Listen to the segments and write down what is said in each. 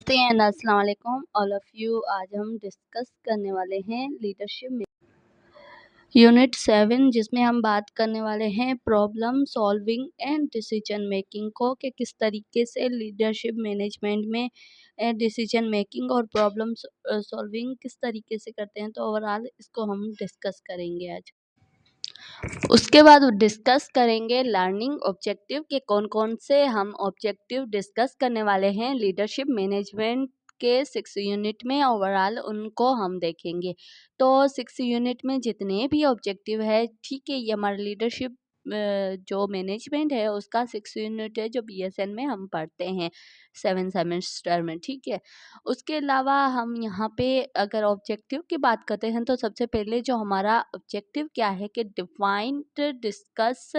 And अस्सलाम वालेकुम all of you. आज हम डिस्कस करने वाले हैं लीडरशिप में यूनिट 7, जिसमें हम बात करने वाले हैं problem solving and decision making को कि किस तरीके से लीडरशिप मैनेजमेंट में डिसीजन मेकिंग और प्रॉब्लम सॉल्विंग किस तरीके से करते हैं। तो ओवरऑल इसको हम डिस्कस करेंगे आज। उसके बाद डिस्कस करेंगे लर्निंग ऑब्जेक्टिव के कौन कौन से हम ऑब्जेक्टिव डिस्कस करने वाले हैं लीडरशिप मैनेजमेंट के 6 यूनिट में। ओवरऑल उनको हम देखेंगे। तो 6 यूनिट में जितने भी ऑब्जेक्टिव है, ठीक है, ये हमारा लीडरशिप जो मैनेजमेंट है उसका 6 यूनिट है जो बीएसएन में हम पढ़ते हैं 7 सेमेस्टर में, ठीक है। उसके अलावा हम यहाँ पे अगर ऑब्जेक्टिव की बात करते हैं तो सबसे पहले जो हमारा ऑब्जेक्टिव क्या है कि डिफाइंड डिस्कस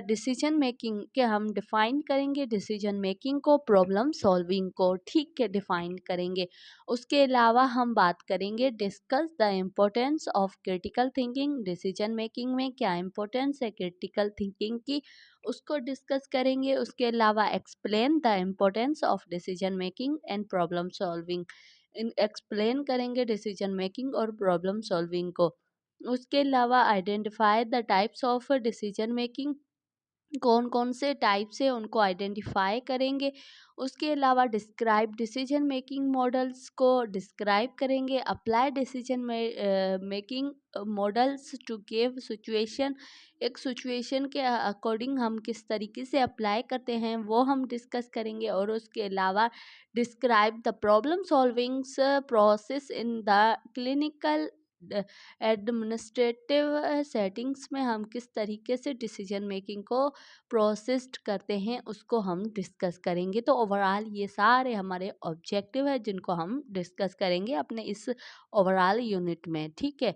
डिसीजन मेकिंग के हम डिफाइन करेंगे डिसीजन मेकिंग को, प्रॉब्लम सॉल्विंग को, ठीक है, डिफाइन करेंगे। उसके अलावा हम बात करेंगे discuss the importance of critical thinking. Decision making में क्या इम्पोर्टेंस है क्रिटिकल थिंकिंग की, उसको डिस्कस करेंगे। उसके अलावा explain the importance of decision making and problem solving, explain करेंगे डिसीजन मेकिंग और प्रॉब्लम सॉल्विंग को। उसके अलावा identify the types of decision making, कौन कौन से टाइप से उनको आइडेंटिफाई करेंगे। उसके अलावा डिस्क्राइब डिसीजन मेकिंग मॉडल्स को डिस्क्राइब करेंगे। Apply decision making models to give situation, एक सिचुएशन के अकॉर्डिंग हम किस तरीके से अप्लाई करते हैं वो हम डिस्कस करेंगे। और उसके अलावा describe the problem solving process in the clinical administrative settings में हम किस तरीके से डिसीजन मेकिंग को प्रोसेस्ड करते हैं उसको हम डिस्कस करेंगे। तो ओवरऑल ये सारे हमारे ऑब्जेक्टिव है जिनको हम डिस्कस करेंगे अपने इस ओवरऑल यूनिट में, ठीक है।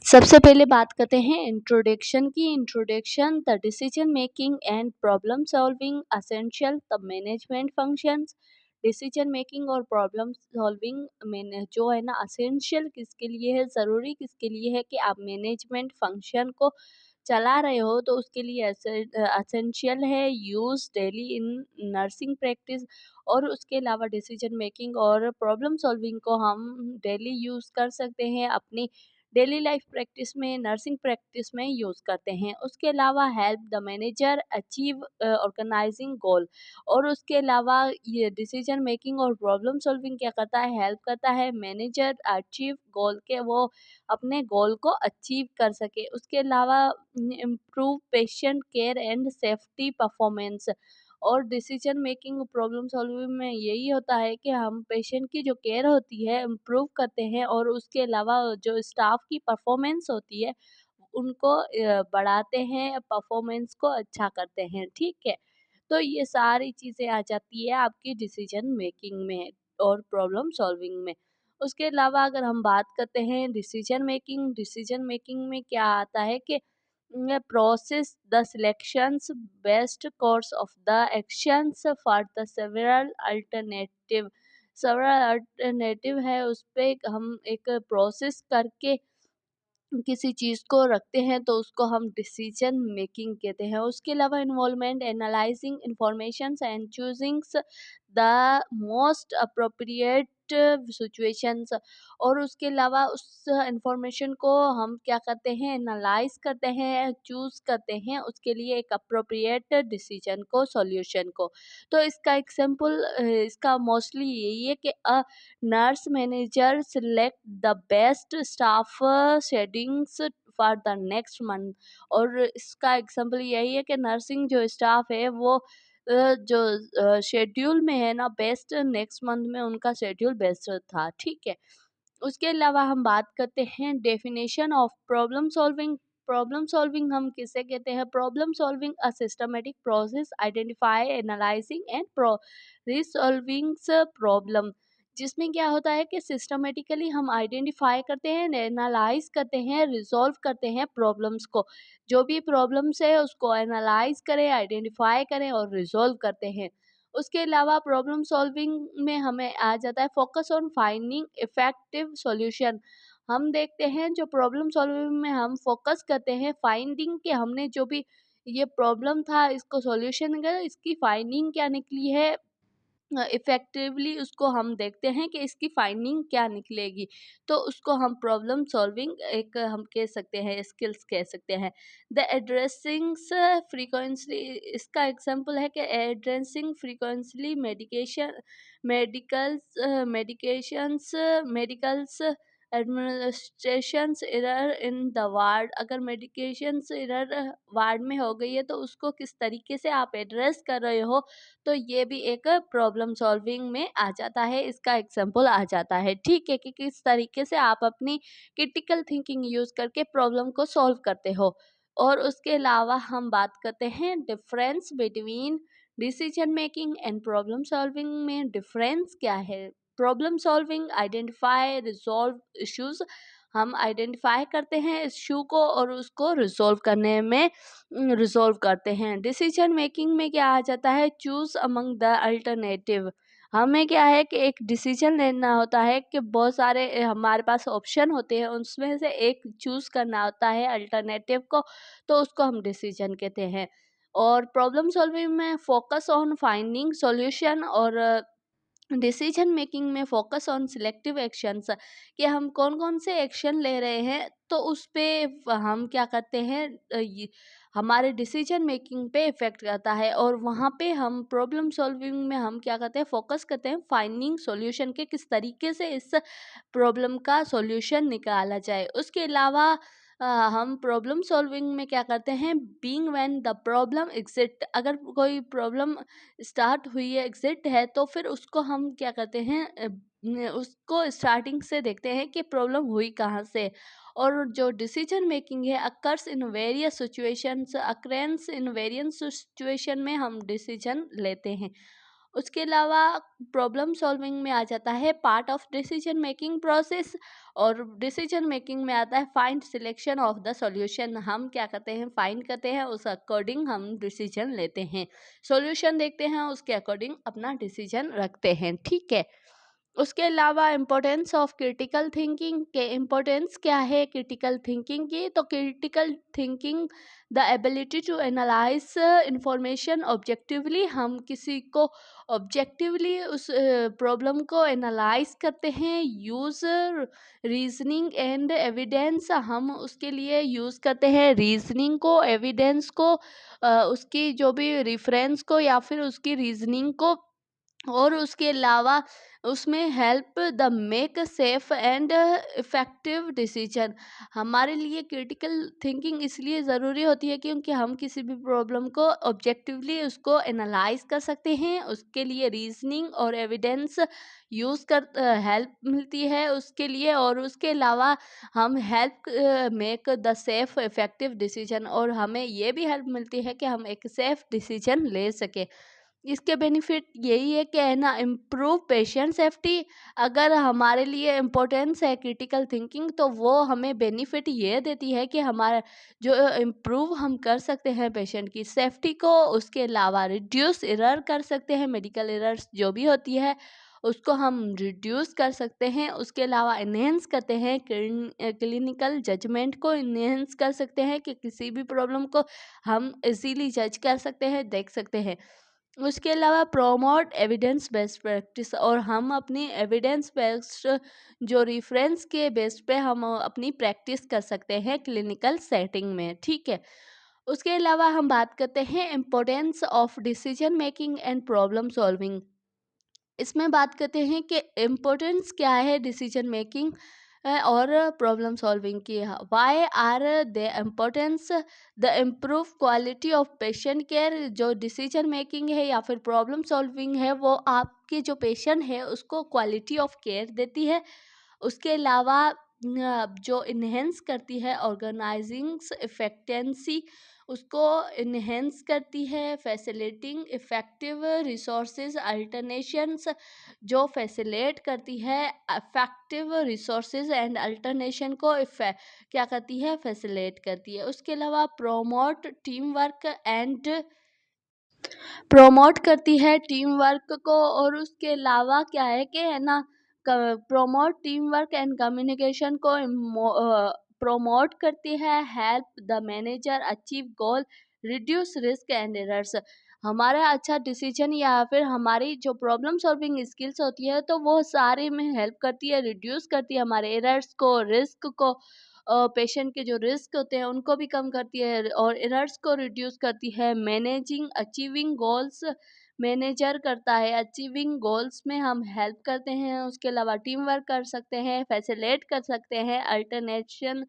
सबसे पहले बात करते हैं इंट्रोडक्शन की। Introduction the decision making and problem solving essential the management functions. Decision making और प्रॉब्लम सॉल्विंग में जो है ना असेंशियल किसके लिए है, ज़रूरी किसके लिए है कि आप मैनेजमेंट फंक्शन को चला रहे हो तो उसके लिए असेंशियल है, use daily in nursing practice. और उसके अलावा डिसीजन मेकिंग और प्रॉब्लम सॉल्विंग को हम डेली यूज़ कर सकते हैं अपनी डेली लाइफ प्रैक्टिस में, नर्सिंग प्रैक्टिस में यूज़ करते हैं। उसके अलावा help the manager achieve organizing goal. और उसके अलावा ये डिसीजन मेकिंग और प्रॉब्लम सॉल्विंग क्या करता है, हेल्प करता है मैनेजर अचीव गोल के वो अपने गोल को अचीव कर सके। उसके अलावा improve patient care and safety performance. और डिसीजन मेकिंग प्रॉब्लम सॉल्विंग में यही होता है कि हम पेशेंट की जो केयर होती है इम्प्रूव करते हैं और उसके अलावा जो स्टाफ की परफॉर्मेंस होती है उनको बढ़ाते हैं, परफॉर्मेंस को अच्छा करते हैं, ठीक है। तो ये सारी चीज़ें आ जाती है आपकी डिसीजन मेकिंग में और प्रॉब्लम सॉल्विंग में। उसके अलावा अगर हम बात करते हैं डिसीजन मेकिंग में क्या आता है कि process the selections best course of the actions for the several alternative है उस पे हम एक प्रोसेस करके किसी चीज़ को रखते हैं तो उसको हम डिसीजन मेकिंग कहते हैं। उसके अलावा involvement analysing informations and choosings the most appropriate situations. और उसके अलावा उस इंफॉर्मेशन को हम क्या करते हैं, एनालाइज करते हैं, चूज करते हैं उसके लिए एक अप्रोप्रिएट डिसीजन को, सॉल्यूशन को। तो इसका एग्जांपल इसका मोस्टली यही है कि nurse manager select the best staff settings for the next month। और इसका एग्जांपल यही है कि नर्सिंग जो स्टाफ है वो जो शेड्यूल में है ना बेस्ट नेक्स्ट मंथ में उनका शेड्यूल बेस्ट था, ठीक है। उसके अलावा हम बात करते हैं definition of problem solving. Problem solving हम किसे कहते हैं, problem solving a systematic process identify analysing and resolving problem. जिसमें क्या होता है कि सिस्टमेटिकली हम आइडेंटिफाई करते हैं, एनालाइज करते हैं, रिजॉल्व करते हैं प्रॉब्लम्स को। जो भी प्रॉब्लम्स है उसको एनालाइज करें, आइडेंटिफाई करें और रिजॉल्व करते हैं। उसके अलावा प्रॉब्लम सॉल्विंग में हमें आ जाता है focus on finding effective solution. हम देखते हैं जो प्रॉब्लम सॉल्विंग में हम फोकस करते हैं फाइंडिंग के, हमने जो भी ये प्रॉब्लम था इसको सॉल्यूशन, अगर इसकी फाइंडिंग क्या निकली है इफ़ेक्टिवली उसको हम देखते हैं कि इसकी फाइंडिंग क्या निकलेगी। तो उसको हम प्रॉब्लम सॉल्विंग एक हम कह सकते हैं, स्किल्स कह सकते हैं। द एड्रेसिंग्स फ्रीक्वेंटली, इसका एग्जांपल है कि addressing frequently medicals administrations error in the ward. अगर मेडिकेशंस एरर वार्ड में हो गई है तो उसको किस तरीके से आप एड्रेस कर रहे हो, तो ये भी एक प्रॉब्लम सॉल्विंग में आ जाता है, इसका एग्जाम्पल आ जाता है। ठीक है, कि किस तरीके से आप अपनी क्रिटिकल थिंकिंग यूज करके प्रॉब्लम को सॉल्व करते हो। और उसके अलावा हम बात करते हैं difference between decision making and problem solving में डिफरेंस क्या है। Problem solving identify resolve issues, हम आइडेंटिफाई करते हैं इश्यू को और उसको रिजॉल्व करने में रिजॉल्व करते हैं। डिसीजन मेकिंग में क्या आ जाता है, चूज अमंग द अल्टरनेटिव। हमें क्या है कि एक डिसीजन लेना होता है कि बहुत सारे हमारे पास ऑप्शन होते हैं, उसमें से एक चूज करना होता है अल्टरनेटिव को, तो उसको हम डिसीजन कहते हैं। और प्रॉब्लम सॉल्विंग में फोकस ऑन फाइंडिंग सॉल्यूशन, और डिसीजन मेकिंग में फोकस ऑन सिलेक्टिव एक्शंस, कि हम कौन कौन से एक्शन ले रहे हैं, तो उस पे हम क्या करते हैं, हमारे डिसीजन मेकिंग पे इफेक्ट करता है। और वहाँ पे हम प्रॉब्लम सॉल्विंग में हम क्या करते हैं, फोकस करते हैं फाइंडिंग सॉल्यूशन के, किस तरीके से इस प्रॉब्लम का सॉल्यूशन निकाला जाए। उसके अलावा हम प्रॉब्लम सॉल्विंग में क्या करते हैं, being when the problem exist, अगर कोई प्रॉब्लम स्टार्ट हुई है, एग्जिट है, तो फिर उसको हम क्या करते हैं, उसको स्टार्टिंग से देखते हैं कि प्रॉब्लम हुई कहाँ से। और जो डिसीजन मेकिंग है, occurs in various situations, occurrence in various situation में हम डिसीजन लेते हैं। उसके अलावा प्रॉब्लम सॉल्विंग में आ जाता है part of decision making process, और डिसीजन मेकिंग में आता है find selection of the solution. हम क्या करते हैं, फाइंड करते हैं, उस अकॉर्डिंग हम डिसीजन लेते हैं, सॉल्यूशन देखते हैं, उसके अकॉर्डिंग अपना डिसीजन रखते हैं। ठीक है। उसके अलावा इम्पोर्टेंस ऑफ क्रिटिकल थिंकिंग, के इम्पोर्टेंस क्या है क्रिटिकल थिंकिंग की, तो critical thinking the ability to analyse information objectively, हम किसी को ऑब्जेक्टिवली उस प्रॉब्लम को एनालाइज करते हैं। यूज रीजनिंग एंड एविडेंस, हम उसके लिए यूज करते हैं रीजनिंग को, एविडेंस को, उसकी जो भी रेफरेंस को या फिर उसकी रीजनिंग को। और उसके अलावा उसमें help the make safe and effective decision. हमारे लिए क्रिटिकल थिंकिंग इसलिए ज़रूरी होती है क्योंकि हम किसी भी प्रॉब्लम को ऑब्जेक्टिवली उसको एनालाइज कर सकते हैं, उसके लिए रीजनिंग और एविडेंस यूज़ कर हेल्प मिलती है उसके लिए। और उसके अलावा हम help make the safe effective decision, और हमें ये भी हेल्प मिलती है कि हम एक सेफ डिसीजन ले सकें। इसके बेनिफिट यही है कि है ना, इम्प्रूव पेशेंट सेफ्टी। अगर हमारे लिए इम्पोर्टेंस है क्रिटिकल थिंकिंग, तो वो हमें बेनिफिट ये देती है कि हमारा जो इम्प्रूव हम कर सकते हैं पेशेंट की सेफ्टी को। उसके अलावा रिड्यूस एरर कर सकते हैं, मेडिकल एरर्स जो भी होती है उसको हम रिड्यूस कर सकते हैं। उसके अलावा इन्हेंस करते हैं क्लिनिकल जजमेंट को, इन्हेंस कर सकते हैं कि किसी भी प्रॉब्लम को हम इजीली जज कर सकते हैं, देख सकते हैं। उसके अलावा प्रोमोट एविडेंस बेस्ड प्रैक्टिस, और हम अपनी एविडेंस बेस्ड जो रेफरेंस के बेस पे हम अपनी प्रैक्टिस कर सकते हैं क्लिनिकल सेटिंग में। ठीक है। उसके अलावा हम बात करते हैं importance of decision making and problem solving. इसमें बात करते हैं कि इम्पोर्टेंस क्या है डिसीजन मेकिंग और प्रॉब्लम सॉल्विंग की। Why are the importance, the improve quality of patient care. जो डिसीजन मेकिंग है या फिर प्रॉब्लम सॉल्विंग है, वो आपके जो पेशेंट है उसको क्वालिटी ऑफ केयर देती है। उसके अलावा जो इन्हेंस करती है ऑर्गेनाइजिंग्स इफेक्टेंसी, उसको इन्हेंस करती है। फैसिलिटिंग इफ़ेक्टिव रिसोर्सेज अल्टरनेशंस, जो फैसिलेट करती है इफ़ेक्टिव रिसोर्सेज एंड अल्टरनेशन को क्या करती है, फैसिलेट करती है। उसके अलावा प्रोमोट करती है टीम वर्क को। और उसके अलावा क्या है कि है ना, promote team work and communication को प्रोमोट करती है। Help the manager achieve goal, reduce risk and errors. हमारा अच्छा डिसीजन या फिर हमारी जो प्रॉब्लम सॉल्विंग स्किल्स होती है तो वो सारे में हेल्प करती है, रिड्यूस करती है हमारे एरर्स को, रिस्क को, पेशेंट के जो रिस्क होते हैं उनको भी कम करती है और एरर्स को रिड्यूस करती है। मैनेजिंग अचीविंग गोल्स मैनेजर करता है, अचीविंग गोल्स में हम हेल्प करते हैं। उसके अलावा टीम वर्क कर सकते हैं, फैसिलिटेट कर सकते हैं, अल्टरनेशन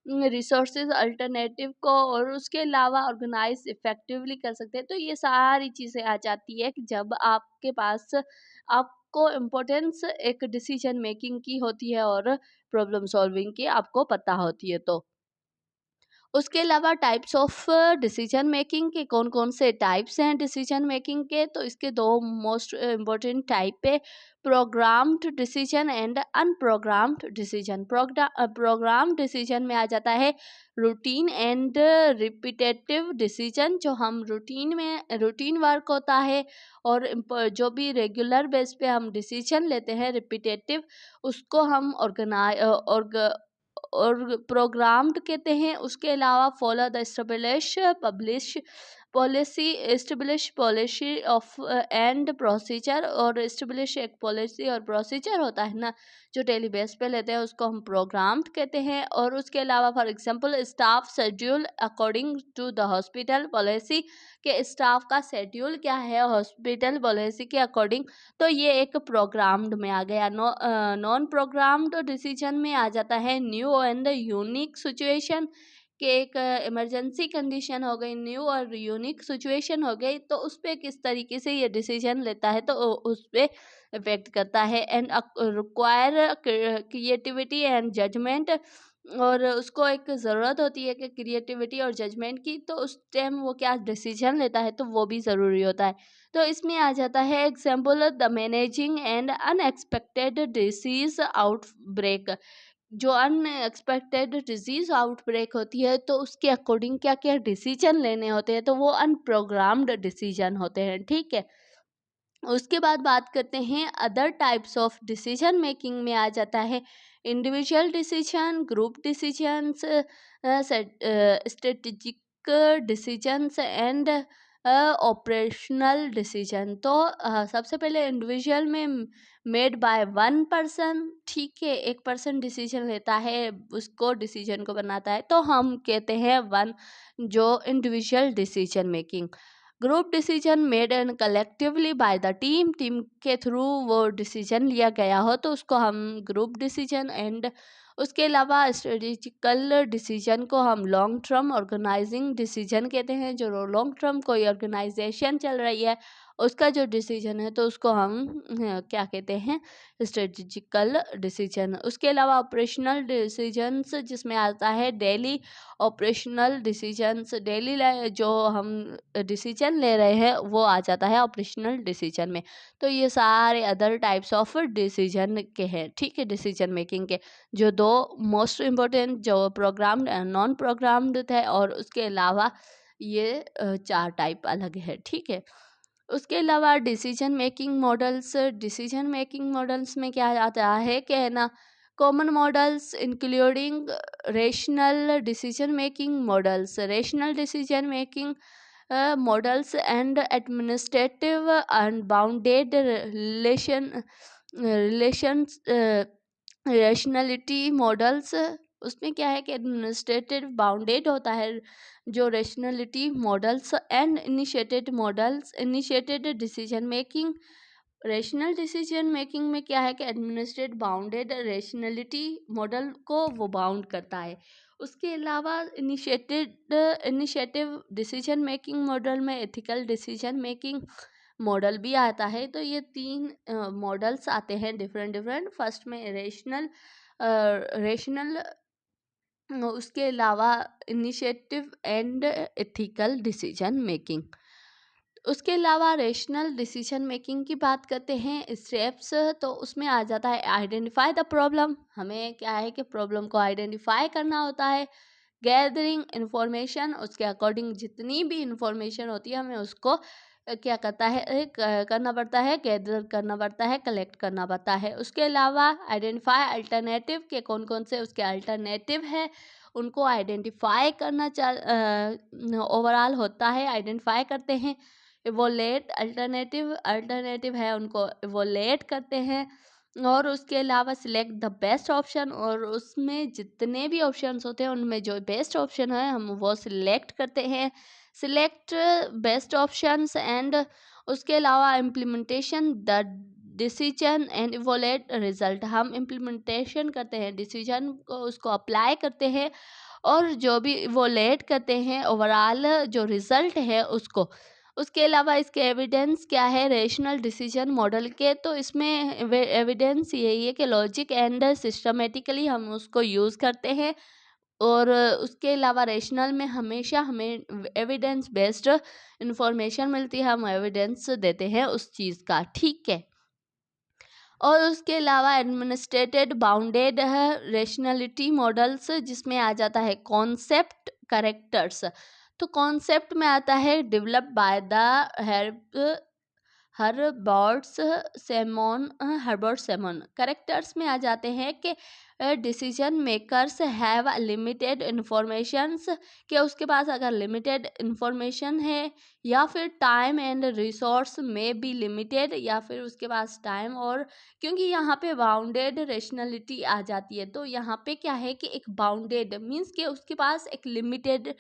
रिसोर्सेज अल्टरनेटिव को, और उसके अलावा ऑर्गेनाइज इफेक्टिवली कर सकते हैं। तो ये सारी चीज़ें आ जाती है कि जब आपके पास आपको इम्पोर्टेंस एक डिसीजन मेकिंग की होती है और प्रॉब्लम सॉल्विंग की आपको पता होती है। तो उसके अलावा टाइप्स ऑफ डिसीजन मेकिंग के कौन कौन से टाइप्स हैं डिसीजन मेकिंग के, तो इसके दो मोस्ट इम्पोर्टेंट टाइप है, programmed decision and unprogrammed decision. Program decision में आ जाता है रूटीन एंड रिपीटेटिव डिसीजन, जो हम रूटीन वर्क होता है और जो भी रेगुलर बेस पे हम डिसीजन लेते हैं रिपीटेटिव, उसको हम और प्रोग्राम्ड कहते हैं। उसके अलावा follow the establish policy of and procedure, और एस्टेब्लिश एक पॉलिसी और प्रोसीजर होता है ना जो डेली बेस पे लेते हैं, उसको हम प्रोग्राम्ड कहते हैं। और उसके अलावा for example staff schedule according to the hospital policy, के स्टाफ का शेड्यूल क्या है हॉस्पिटल पॉलिसी के अकॉर्डिंग, तो ये एक प्रोग्राम्ड में आ गया। नॉन प्रोग्राम्ड डिसीजन में आ जाता है न्यू एंड यूनिक सिचुएशन, कि एक इमरजेंसी कंडीशन हो गई, न्यू और यूनिक सिचुएशन हो गई, तो उस पे किस तरीके से ये डिसीजन लेता है तो उस पे इफेक्ट करता है। And require creativity and judgement, और उसको एक ज़रूरत होती है कि क्रिएटिविटी और जजमेंट की, तो उस टाइम वो क्या डिसीजन लेता है तो वो भी ज़रूरी होता है। तो इसमें आ जाता है example the managing and unexpected disease outbreak. जो अनएक्सपेक्टेड डिजीज आउटब्रेक होती है तो उसके अकॉर्डिंग क्या क्या डिसीजन लेने होते हैं, तो वो अनप्रोग्राम्ड डिसीजन होते हैं, ठीक है। उसके बाद बात करते हैं other types of decision making में आ जाता है individual decision, group decisions, strategic decisions and operational decision. तो सबसे पहले इंडिविजुअल में मेड बाय वन पर्सन, ठीक है, एक पर्सन डिसीजन लेता है, उसको डिसीजन को बनाता है, तो हम कहते हैं वन, जो individual decision making. Group decision made and collectively by the team के थ्रू वो डिसीजन लिया गया हो तो उसको हम ग्रुप डिसीजन। एंड उसके अलावा स्ट्रेटेजिकल डिसीजन को हम लॉन्ग टर्म ऑर्गेनाइजिंग डिसीजन कहते हैं, जो लॉन्ग टर्म कोई ऑर्गेनाइजेशन चल रही है उसका जो डिसीजन है तो उसको हम क्या कहते हैं, स्ट्रेटेजिकल डिसीजन। उसके अलावा ऑपरेशनल डिसीजंस जिसमें आता है डेली ऑपरेशनल डिसीजंस, डेली जो हम डिसीजन ले रहे हैं वो आ जाता है ऑपरेशनल डिसीजन में। तो ये सारे अदर टाइप्स ऑफ डिसीजन के हैं, ठीक है, डिसीजन मेकिंग के जो दो मोस्ट इम्पोर्टेंट, जो प्रोग्राम्ड एंड नॉन प्रोग्राम्ड थे, और उसके अलावा ये चार टाइप अलग है, ठीक है। उसके अलावा डिसीजन मेकिंग मॉडल्स में क्या आता है कि है ना, common models including rational decision making models, rational decision making models and administrative unbounded relations rationality models. उसमें क्या है कि एडमिनिस्ट्रेटिव बाउंडेड होता है जो rationality models and initiated decision making. Rational decision making में क्या है कि एडमिनिस्ट्रेट बाउंडेड रैशनैलिटी मॉडल को वो बाउंड करता है। उसके अलावा इनिशिएटिव डिसीजन मेकिंग मॉडल में एथिकल डिसीजन मेकिंग मॉडल भी आता है। तो ये तीन मॉडल्स आते हैं डिफरेंट डिफरेंट। फर्स्ट में रेशनल, उसके अलावा initiative and ethical decision making. उसके अलावा रेशनल डिसीजन मेकिंग की बात करते हैं स्टेप्स, तो उसमें आ जाता है आइडेंटिफाई द प्रॉब्लम। हमें क्या है कि प्रॉब्लम को आइडेंटिफाई करना होता है। गैदरिंग इंफॉर्मेशन, उसके अकॉर्डिंग जितनी भी इंफॉर्मेशन होती है हमें उसको क्या करता है करना पड़ता है, गैदर करना पड़ता है, कलेक्ट करना पड़ता है। उसके अलावा आइडेंटिफाई अल्टरनेटिव के कौन कौन से उसके अल्टरनेटिव है उनको आइडेंटिफाई करना ओवरऑल होता है, आइडेंटिफाई करते हैं। इवोलेट अल्टरनेटिव है उनको इवोलेट करते हैं, और उसके अलावा सिलेक्ट द बेस्ट ऑप्शन, और उसमें जितने भी ऑप्शंस होते हैं उनमें जो बेस्ट ऑप्शन है हम वो सिलेक्ट करते हैं। सिलेक्ट बेस्ट ऑप्शंस एंड उसके अलावा implementation the decision and evaluate result, हम इम्प्लीमेंटेशन करते हैं डिसीजन को, उसको अप्लाई करते हैं, और जो भी इवोलेट करते हैं ओवरऑल जो रिजल्ट है उसको। उसके अलावा इसके एविडेंस क्या है रेशनल डिसीजन मॉडल के, तो इसमें एविडेंस यही है कि लॉजिक एंड सिस्टमेटिकली हम उसको यूज़ करते हैं, और उसके अलावा रेशनल में हमेशा हमें एविडेंस बेस्ड इंफॉर्मेशन मिलती है, हम एविडेंस देते हैं उस चीज़ का, ठीक है। और उसके अलावा एडमिनिस्ट्रेटेड बाउंडेड है रेशनलिटी मॉडल्स, जिसमें आ जाता है कॉन्सेप्ट करेक्टर्स। तो कॉन्सेप्ट में आता है develop by the Herbert semen. Characters में आ जाते हैं कि decision makers have limited informations, कि उसके पास अगर लिमिटेड इंफॉर्मेशन है, या फिर टाइम एंड रिसोर्स में बी लिमिटेड, या फिर उसके पास टाइम, और क्योंकि यहाँ पे बाउंडेड रेशनलिटी आ जाती है, तो यहाँ पे क्या है कि एक बाउंडेड मीन्स कि उसके पास एक लिमिटेड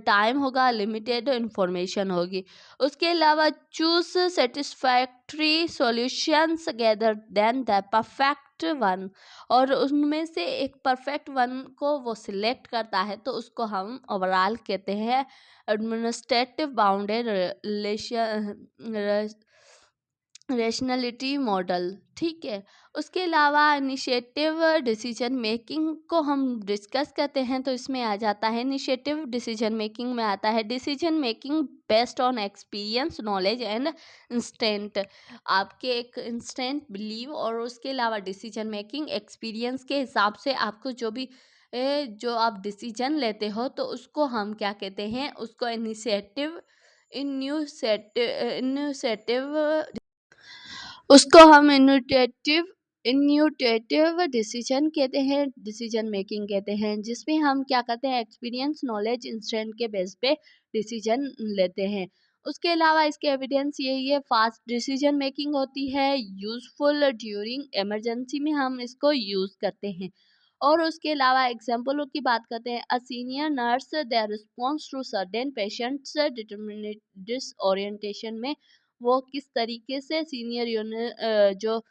टाइम होगा, लिमिटेड इंफॉर्मेशन होगी। उसके अलावा choose satisfactory solutions gather then the perfect one, और उनमें से एक परफेक्ट वन को वो सिलेक्ट करता है, तो उसको हम ओवरऑल कहते हैं एडमिनिस्ट्रेटिव बाउंडेड रेशनलिटी मॉडल, ठीक है। उसके अलावा इनिशिएटिव डिसीजन मेकिंग को हम डिस्कस करते हैं, तो इसमें आ जाता है इनिशिएटिव डिसीजन मेकिंग में आता है decision making based on experience knowledge and instant, आपके एक इंस्टेंट बिलीव, और उसके अलावा डिसीजन मेकिंग एक्सपीरियंस के हिसाब से आपको जो भी जो आप डिसीजन लेते हो, तो उसको हम क्या कहते हैं, उसको इनिशिएटिव उसको हम इन्यूटेटिव डिसीजन कहते हैं, डिसीजन मेकिंग कहते हैं, जिसमें हम क्या करते हैं एक्सपीरियंस नॉलेज इंस्टेंट के बेस पे डिसीजन लेते हैं। उसके अलावा इसके एविडेंस यही है फास्ट डिसीजन मेकिंग होती है, यूजफुल ड्यूरिंग इमरजेंसी में हम इसको यूज करते हैं। और उसके अलावा एग्जाम्पलों की बात करते हैं, a senior nurse their response to certain patients determine disorientation में वो किस तरीके से जो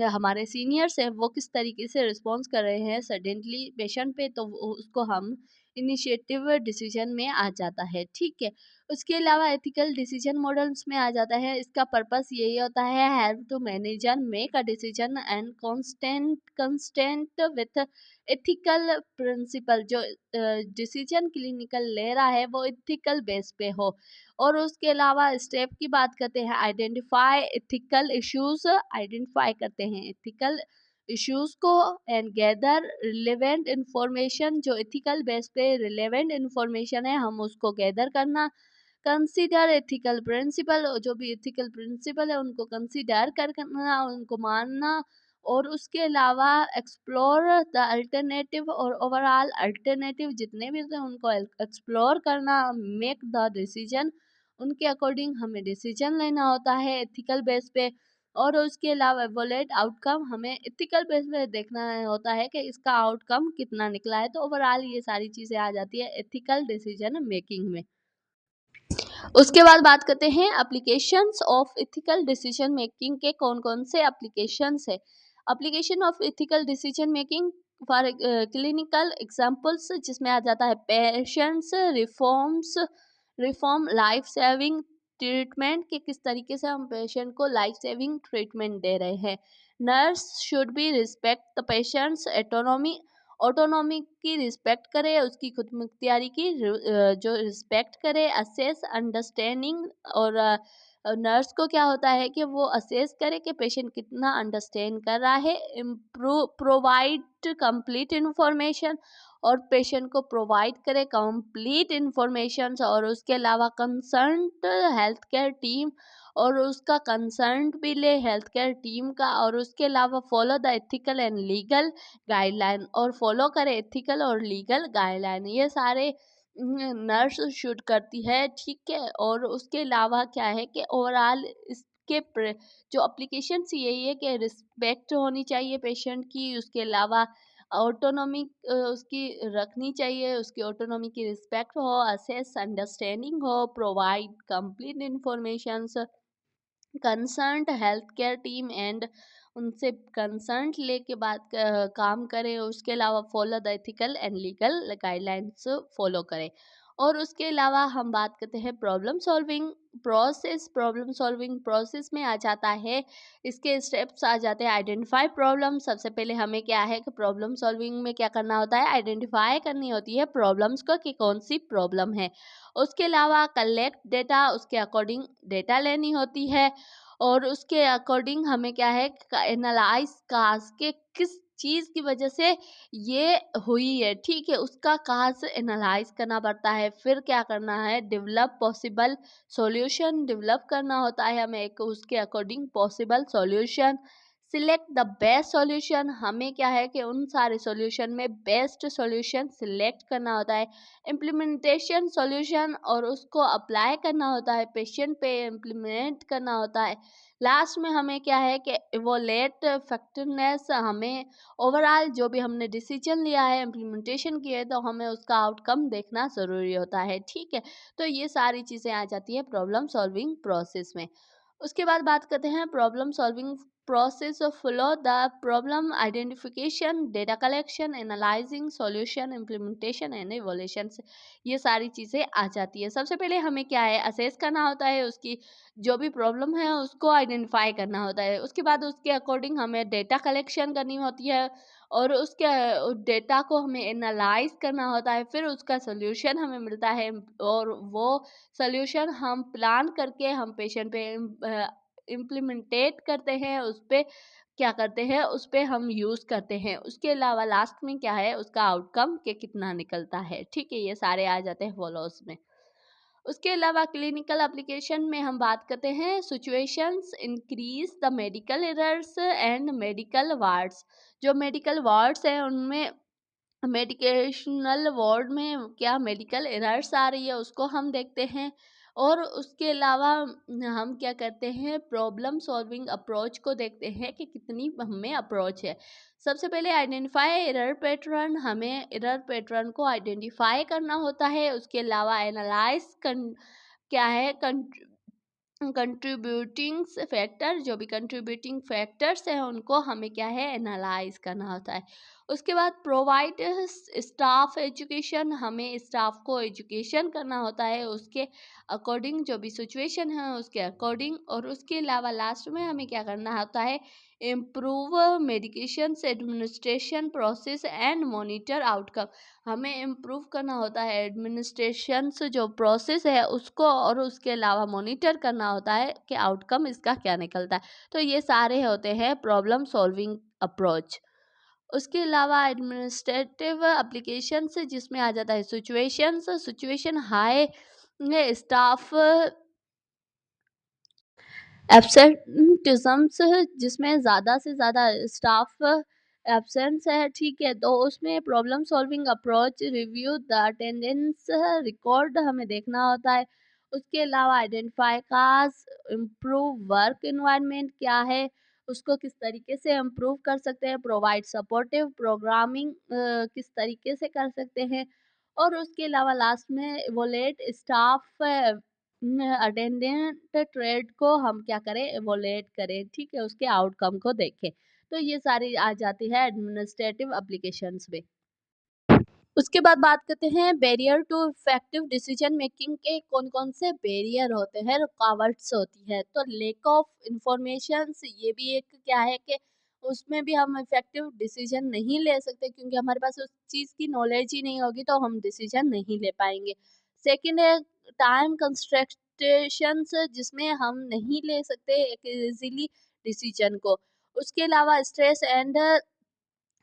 हमारे सीनियर्स हैं वो किस तरीके से रिस्पॉन्स कर रहे हैं सडनली पेशेंट पे, तो उसको हम इनिशिएटिव डिसीजन में आ जाता है, ठीक है। उसके अलावा एथिकल डिसीजन मॉडल्स में आ जाता है, इसका पर्पस यही होता है help to manager make a decision and constant with ethical principle, जो डिसीजन क्लिनिकल ले रहा है वो एथिकल बेस पे हो। और उसके अलावा स्टेप की बात करते हैं, आइडेंटिफाई करते हैं एथिकल इश्यूज को, एंड गैदर रिलेवेंट इंफॉर्मेशन, जो एथिकल बेस पे रिलेवेंट इंफॉर्मेशन है हम उसको गैदर करना। कंसीडर एथिकल प्रिंसिपल, जो भी एथिकल प्रिंसिपल है उनको कंसीडर करना, उनको मानना। और उसके अलावा एक्सप्लोर द अल्टरनेटिव, और ओवरऑल अल्टरनेटिव जितने भी होते हैं उनको एक्सप्लोर करना। मेक द डिसीजन, उनके अकॉर्डिंग हमें डिसीजन लेना होता है एथिकल बेस पे। और उसके अलावा एवोलेट आउटकम, हमें एथिकल बेस पे देखना होता है कि इसका आउटकम कितना निकला है। तो ओवरऑल ये सारी चीज़ें आ जाती है एथिकल डिसीजन मेकिंग में। उसके बाद बात करते हैं applications of ethical decision making के कौन कौन से एप्लीकेशंस है। Application of ethical decision making for clinical examples, जिसमें आ जाता है patients reform life saving treatment, के किस तरीके से हम पेशेंट को लाइफ सेविंग ट्रीटमेंट दे रहे हैं। Nurse should be respect the patients autonomy की रिस्पेक्ट करे, उसकी खुद मुख्तियारी की जो रिस्पेक्ट करे। असेस अंडरस्टैंडिंग, और नर्स को क्या होता है कि वो असेस करे कि पेशेंट कितना अंडरस्टैंड कर रहा है। इम्प्रूव प्रोवाइड कंप्लीट इन्फॉर्मेशन, और पेशेंट को प्रोवाइड करे कंप्लीट इन्फॉर्मेशन। और उसके अलावा कंसर्न हेल्थ केयर टीम, और उसका कंसर्न भी ले हेल्थ केयर टीम का। और उसके अलावा follow the ethical and legal guideline, और फॉलो करे एथिकल और लीगल गाइडलाइन। ये सारे नर्स शुड करती है, ठीक है। और उसके अलावा क्या है कि ओवरऑल इसके जो एप्लीकेशंस यही है कि रिस्पेक्ट होनी चाहिए पेशेंट की, उसके अलावा ऑटोनॉमी उसकी रखनी चाहिए, उसकी ऑटोनॉमी की रिस्पेक्ट हो, असेस अंडरस्टैंडिंग हो, provide complete information, concerned health care team and उनसे कंसर्न लेके काम करें। उसके अलावा follow the ethical and legal guidelines follow करें। और उसके अलावा हम बात करते हैं problem solving process. Problem solving process में आ जाता है, इसके स्टेप्स आ जाते हैं। आइडेंटिफाई प्रॉब्लम, सबसे पहले हमें क्या है कि प्रॉब्लम सॉल्विंग में क्या करना होता है, आइडेंटिफाई करनी होती है प्रॉब्लम्स को कि कौन सी प्रॉब्लम है। उसके अलावा कलेक्ट डेटा, उसके अकॉर्डिंग डेटा लेनी होती है। और उसके अकॉर्डिंग हमें क्या है एनालाइज काज के किस चीज की वजह से ये हुई है, ठीक है, उसका काज एनालाइज करना पड़ता है। फिर क्या करना है, डेवलप पॉसिबल सॉल्यूशन डेवलप करना होता है हमें एक उसके according possible solution. Select the best solution, हमें क्या है कि उन सारे सॉल्यूशन में बेस्ट सॉल्यूशन सिलेक्ट करना होता है। इम्प्लीमेंटेशन सॉल्यूशन, और उसको अप्लाई करना होता है, पेशेंट पे इम्प्लीमेंट करना होता है। लास्ट में हमें क्या है कि इवोलेट इफेक्टिवनेस, हमें ओवरऑल जो भी हमने डिसीजन लिया है इम्प्लीमेंटेशन किया है तो हमें उसका आउटकम देखना ज़रूरी होता है, ठीक है। तो ये सारी चीज़ें आ जाती है प्रॉब्लम सॉल्विंग प्रोसेस में। उसके बाद बात करते हैं problem solving process of follow the problem identification, data collection, analysing, solution, implementation and evolution. ये सारी चीज़ें आ जाती है। सबसे पहले हमें क्या है, असेस करना होता है, उसकी जो भी प्रॉब्लम है उसको आइडेंटिफाई करना होता है। उसके बाद उसके अकॉर्डिंग हमें डेटा कलेक्शन करनी होती है, और उसके डेटा को हमें एनालाइज करना होता है। फिर उसका सोल्यूशन हमें मिलता है, और वो सोल्यूशन हम प्लान करके हम पेशेंट पे इम्प्लीमेंटेट करते हैं, उस पे क्या करते हैं, उस पे हम यूज़ करते हैं। उसके अलावा लास्ट में क्या है, उसका आउटकम के कितना निकलता है, ठीक है। ये सारे आ जाते हैं फॉलोअर्स में। उसके अलावा क्लिनिकल एप्लीकेशन में हम बात करते हैं situations increase the medical errors and medical wards. जो मेडिकल वार्ड्स हैं उनमें मेडिकेशनल वार्ड में क्या मेडिकल एरर्स आ रही है उसको हम देखते हैं। और उसके अलावा हम क्या करते हैं, प्रॉब्लम सॉल्विंग अप्रोच को देखते हैं कि कितनी हमें अप्रोच है। सबसे पहले आइडेंटिफाई एरर पैटर्न, हमें एरर पैटर्न को आइडेंटिफाई करना होता है। उसके अलावा एनालाइज क्या है, कंट्रीब्यूटिंग फैक्टर, जो भी कंट्रीब्यूटिंग फैक्टर्स हैं उनको हमें क्या है एनालाइज करना होता है। उसके बाद प्रोवाइड स्टाफ एजुकेशन, हमें स्टाफ को एजुकेशन करना होता है उसके अकॉर्डिंग, जो भी सिचुएशन है उसके अकॉर्डिंग। और उसके अलावा लास्ट में हमें क्या करना होता है, improve medication administration process and monitor outcome, हमें इम्प्रूव करना होता है एडमिनिस्ट्रेशन जो प्रोसेस है उसको, और उसके अलावा मॉनिटर करना होता है कि आउटकम इसका क्या निकलता है। तो ये सारे होते हैं प्रॉब्लम सॉल्विंग अप्रोच। उसके अलावा एडमिनिस्ट्रेटिव एप्लीकेशन जिसमें आ जाता है सिचुएशंस, सिचुएशन हाई स्टाफ एब्सेंटिज़म्स, जिसमें ज़्यादा से ज़्यादा स्टाफ एब्सेंस है, ठीक है, तो उसमें problem solving approach review the attendance record हमें देखना होता है। उसके अलावा आइडेंटिफाई काज, इम्प्रूव वर्क एनवायरनमेंट क्या है, उसको किस तरीके से इम्प्रूव कर सकते हैं, प्रोवाइड सपोर्टिव प्रोग्रामिंग किस तरीके से कर सकते हैं। और उसके अलावा लास्ट में इवोलेट स्टाफ अटेंडेंट ट्रेड को हम क्या करें, इवोलेट करें, ठीक है, उसके आउटकम को देखें। तो ये सारी आ जाती है एडमिनिस्ट्रेटिव एप्लीकेशंस में। उसके बाद बात करते हैं barrier to effective decision making के कौन कौन से बैरियर होते हैं, रुकावट्स होती है। तो लेक ऑफ इंफॉर्मेशन, ये भी एक क्या है कि उसमें भी हम इफेक्टिव डिसीजन नहीं ले सकते, क्योंकि हमारे पास उस चीज़ की नॉलेज ही नहीं होगी तो हम डिसीजन नहीं ले पाएंगे। सेकंड है टाइम कंस्ट्रक्शंस, जिसमें हम नहीं ले सकते एक इजीली डिसीजन को। उसके अलावा स्ट्रेस एंड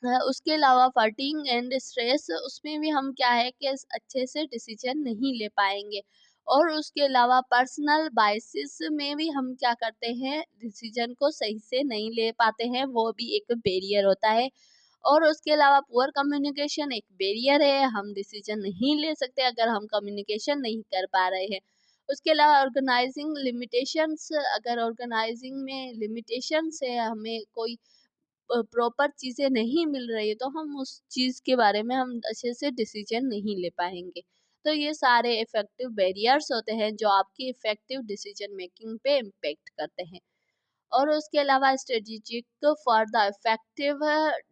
उसके अलावा फटीग एंड स्ट्रेस, उसमें भी हम क्या है कि अच्छे से डिसीजन नहीं ले पाएंगे। और उसके अलावा पर्सनल बायसेस में भी हम क्या करते हैं, डिसीजन को सही से नहीं ले पाते हैं, वो भी एक बैरियर होता है। और उसके अलावा पुअर कम्युनिकेशन एक बैरियर है, हम डिसीजन नहीं ले सकते अगर हम कम्युनिकेशन नहीं कर पा रहे हैं। उसके अलावा ऑर्गेनाइजिंग लिमिटेशंस, अगर ऑर्गेनाइजिंग में लिमिटेशंस है, हमें कोई प्रॉपर चीज़ें नहीं मिल रही है, तो हम उस चीज़ के बारे में हम अच्छे से डिसीजन नहीं ले पाएंगे। तो ये सारे इफेक्टिव बैरियर्स होते हैं जो आपकी इफेक्टिव डिसीजन मेकिंग पे इम्पेक्ट करते हैं। और उसके अलावा strategic for the effective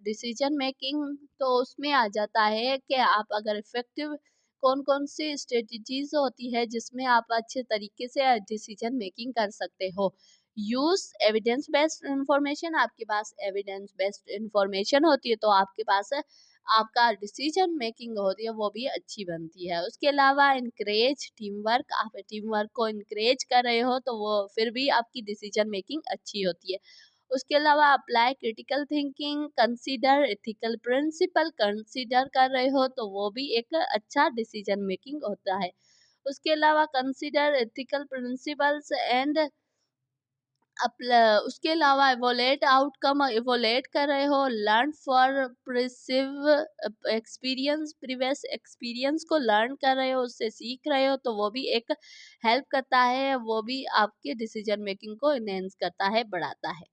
decision making, तो उसमें आ जाता है कि आप अगर इफेक्टिव कौन कौन सी स्ट्रेटजीज होती है जिसमें आप अच्छे तरीके से डिसीजन मेकिंग कर सकते हो। यूज एविडेंस बेस्ड इंफॉर्मेशन, आपके पास एविडेंस बेस्ड इंफॉर्मेशन होती है तो आपके पास आपका डिसीजन मेकिंग होती है वो भी अच्छी बनती है। उसके अलावा इनकरेज टीम वर्क, आप टीम वर्क को इनकरेज कर रहे हो तो वो फिर भी आपकी डिसीजन मेकिंग अच्छी होती है। उसके अलावा apply critical thinking, consider ethical principle consider कर रहे हो तो वो भी एक अच्छा डिसीजन मेकिंग होता है। उसके अलावा कंसीडर एथिकल प्रिंसिपल्स एंड उसके अलावा इवोलेट आउटकम इवोलेट कर रहे हो, learn for previous experience, previous experience को लर्न कर रहे हो, उससे सीख रहे हो तो वो भी एक हेल्प करता है, वो भी आपके डिसीजन मेकिंग को इनहेंस करता है, बढ़ाता है।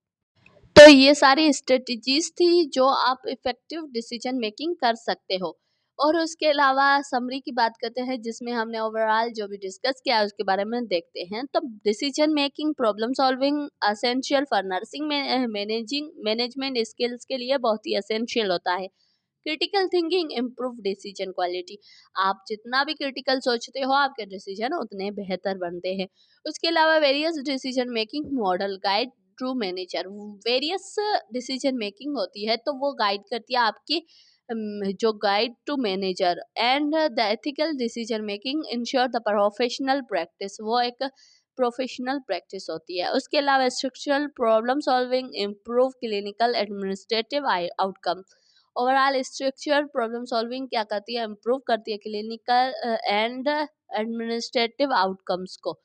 तो ये सारी स्ट्रेटजीज थी जो आप इफेक्टिव डिसीजन मेकिंग कर सकते हो। और उसके अलावा समरी की बात करते हैं जिसमें हमने ओवरऑल जो भी डिस्कस किया है उसके बारे में देखते हैं। तो decision making problem solving essential for nursing में मैनेजिंग मैनेजमेंट स्किल्स के लिए बहुत ही असेंशियल होता है। Critical thinking improve decision quality, आप जितना भी क्रिटिकल सोचते हो आपके डिसीजन उतने बेहतर बनते हैं। उसके अलावा various decision making model guide true manager, various decision making होती है तो वो गाइड करती है आपकी जो guide to manager and the ethical decision making ensure the professional practice, वो एक प्रोफेशनल प्रैक्टिस होती है। उसके अलावा structural problem solving improve clinical administrative outcome, overall structure problem solving क्या करती है, इम्प्रूव करती है क्लिनिकल एंड एडमिनिस्ट्रेटिव आउटकम्स को।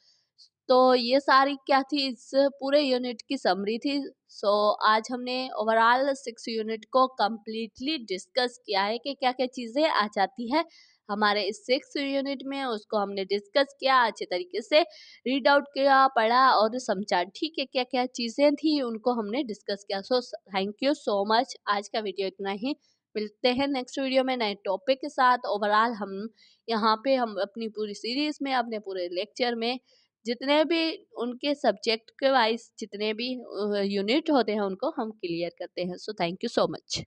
तो ये सारी क्या थी, इस पूरे यूनिट की समरी थी। सो आज हमने ओवरऑल 6 यूनिट को कम्प्लीटली डिस्कस किया है कि क्या क्या चीज़ें आ जाती है हमारे इस 6 यूनिट में, उसको हमने डिस्कस किया अच्छे तरीके से, रीड आउट किया, पढ़ा और समझा। ठीक है, क्या क्या चीज़ें थी उनको हमने डिस्कस किया। So thank you so much. आज का वीडियो इतना ही, मिलते हैं नेक्स्ट वीडियो में नए टॉपिक के साथ। ओवरऑल हम यहाँ पे हम अपनी पूरी सीरीज में, अपने पूरे लेक्चर में जितने भी उनके सब्जेक्ट के वाइज जितने भी यूनिट होते हैं उनको हम क्लियर करते हैं। So thank you so much.